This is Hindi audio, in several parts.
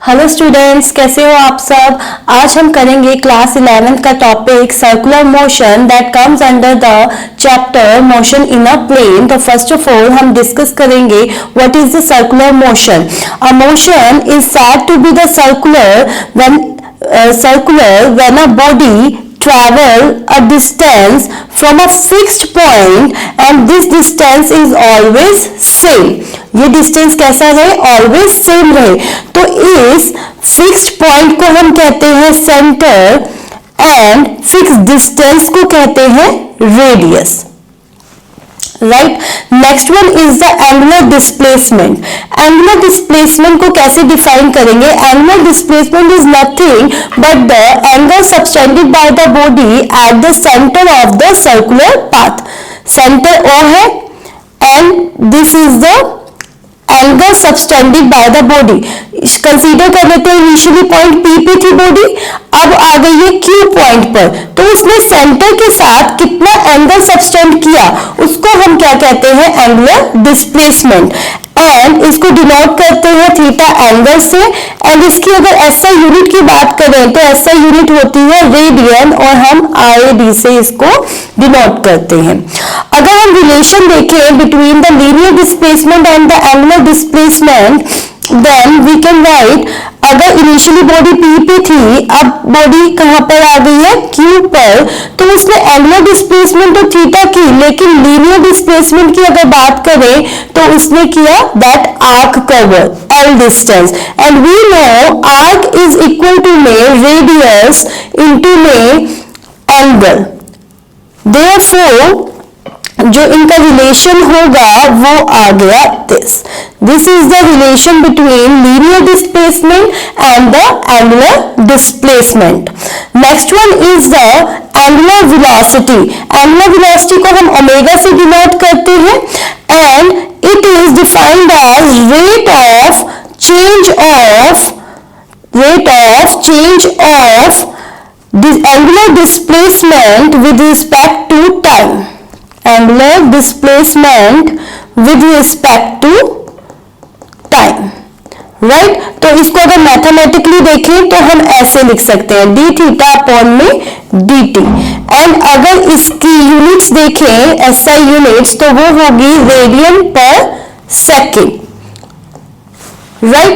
हेलो स्टूडेंट्स, कैसे हो आप सब। आज हम करेंगे क्लास 11th का topic circular motion that comes under the chapter motion in a plane. तो फर्स्ट ऑफ ऑल हम डिस्कस करेंगे what is the circular motion. A motion is said to be the circular when a body travel a distance from a fixed point and this distance is always same। ये डिस्टेंस कैसा रहे, ऑलवेज सेम रहे। तो इस फिक्स्ड पॉइंट को हम कहते हैं सेंटर एंड फिक्स डिस्टेंस को कहते हैं radius, right. Next one is the angular displacement. Angular displacement को कैसे डिफाइन करेंगे। Angular displacement is nothing but the angle subtended by the body at the centre of the circular path. Centre O है and this is the angle subtended by the body. Consider कर लेते हैं इनिशियली पॉइंट पी पे थी बॉडी, अब आ गई है क्यू पॉइंट पर, तो उसने सेंटर के साथ कितना एंगल सबटेंड किया उसको हम क्या कहते हैं, एंगुलर डिस्प्लेसमेंट। एंड इसको डिनोट करते हैं थीटा एंगल से। एंड इसकी अगर एसआई यूनिट की बात करें तो एसआई यूनिट होती है रेडियन और हम आरएडी से इसको डिनोट करते हैं। अगर हम रिलेशन देखें between the linear displacement and the angular displacement, then we can write, अगर इनिशियली बॉडी पी पे थी, अब बॉडी कहां पर आ गई है, क्यू पर, तो उसने एंगुलर डिस्प्लेसमेंट तो थीटा की, लेकिन लीनियर डिस्प्लेसमेंट की अगर बात करें तो उसने किया that arc cover L distance. And we know arc is equal to में रेडियस इनटू में एंगल, देयरफॉर जो इनका रिलेशन होगा वो आ गया this is the relation between linear displacement and the angular displacement. Next one is the angular velocity. Angular velocity को हम ओमेगा से डिनोट करते हैं and it is defined as rate of change of angular displacement with respect to time. Angular displacement with respect to time, right. तो इसको अगर मैथमेटिकली देखें तो हम ऐसे लिख सकते हैं डी थीटा अपॉन में डी टी। एंड अगर इसकी यूनिट्स देखें एसआई यूनिट्स तो वो होगी रेडियन पर second, right.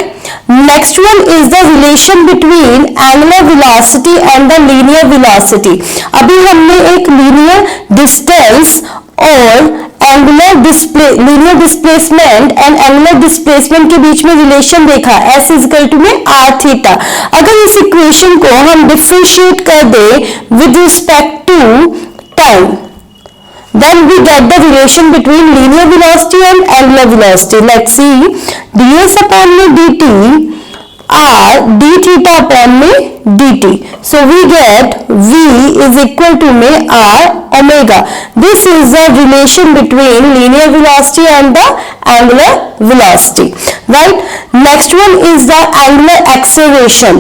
Next one is the relation between angular velocity and the linear velocity. अभी हमने एक लीनियर डिस्टेंस और linear displacement and angular displacement के बीच में रिलेशन देखा, एस इक्वल टू में आर थीटा। अगर इस इक्वेशन को हम डिफरेंशिएट कर दे with respect to time, then we get the relation between linear velocity and angular velocity. Let's see, ds upon में dt r d theta upon में dt. So we get v is equal to में r omega. This is the relation between linear velocity and the angular velocity, right? Next one is the angular acceleration.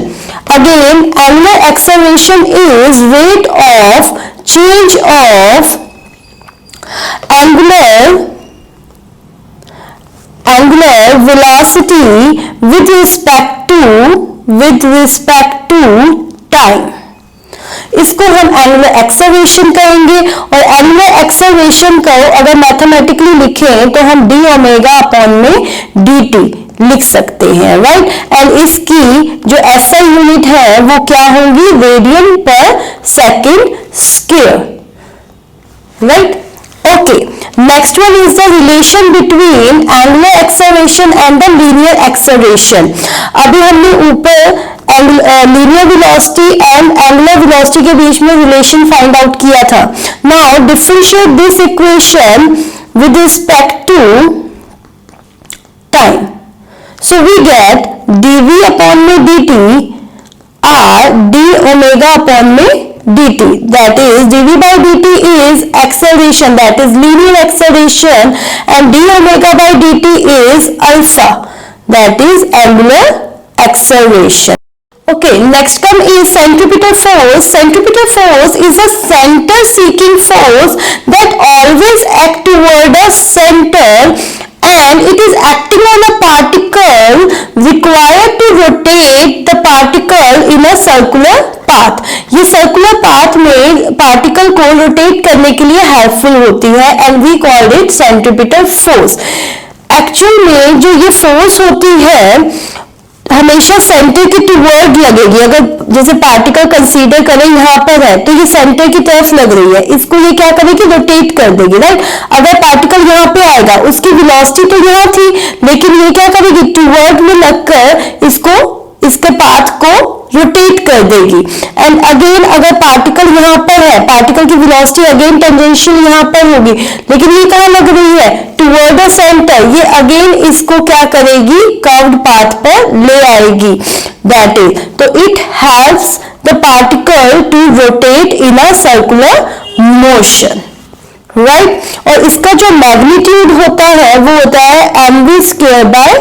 Again, angular acceleration is rate of change of angular velocity with respect to time। इसको हम एंगुलर एक्सेलरेशन कहेंगे और एंगुलर एक्सेलरेशन को अगर मैथमेटिकली लिखें तो हम डी ओमेगा अपॉन में डी टी लिख सकते हैं, राइट। एंड इसकी जो एसआई यूनिट है वो क्या होगी, रेडियन पर second square, right. Okay, next one is the relation between angular acceleration and the linear acceleration। अभी हमने ऊपर linear velocity and angular velocity के बीच में relation find out किया था। Now differentiate this equation with respect to time। So we get dv upon में dt r d omega upon में dt, that is dv by dt is acceleration, that is linear acceleration, and d omega by dt is alpha, that is angular acceleration. Okay, next come is centripetal force. Centripetal force is a center seeking force that always act toward a center and it is acting on a particle required to rotate the particle in a circular path. ये circular path में particle को rotate करने के लिए helpful होती है and we called it centripetal force. Actual में जो ये force होती है हमेशा सेंटर के टुवर्ड लगेगी. अगर जैसे पार्टिकल कंसीडर करें यहाँ पर है तो ये सेंटर की तरफ लग रही है, इसको ये क्या करेगी, रोटेट कर देगी, राइट. अगर पार्टिकल यहाँ पे आएगा उसकी वेलोसिटी तो यहाँ थी लेकिन ये क्या करेगी, टुवर्ड में लगकर इसके पाथ को रोटेट कर देगी. एंड अगेन अगर पार्टिकल यहाँ पर है, पार्टिकल की वेलोसिटी अगेन टेंजेंशियल यहाँ पर होगी लेकिन ये कहाँ लग रही है, टुवर्ड द सेंटर. ये अगेन इसको क्या करेगी, कर्व्ड पाथ पर ले आएगी. दैट इज, तो it helps the particle to rotate in a circular motion, right. और इसका जो मैग्नीट्यूड होता है वो होता है mv²/r,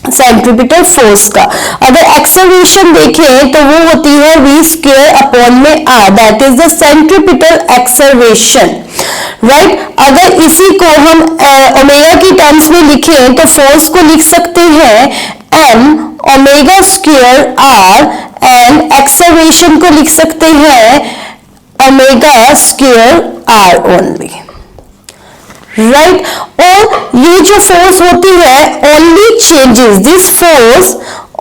सेंट्रीपिटल फोर्स का. अगर एक्सेलरेशन देखें तो वो होती है v²/r, that is the centripetal acceleration, right. अगर इसी को हम ओमेगा की टर्म्स में लिखें तो फोर्स को लिख सकते हैं m²r एंड एक्सेलरेशन को लिख सकते हैं ω²r ओनली, राइट. और ये जो फोर्स होती है only changes, this force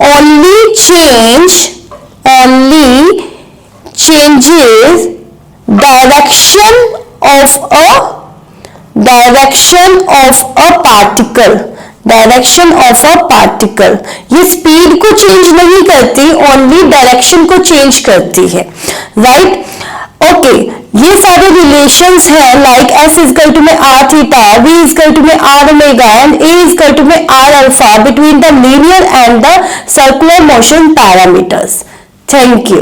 only changes direction of a particle. ये स्पीड को चेंज नहीं करती, ओनली डायरेक्शन को चेंज करती है, राइट. ओके, ये सारे रिलेशंस हैं लाइक S = में r थीटा, V = में r ओमेगा एंड A = में r alpha between the linear and the circular motion parameters. Thank you.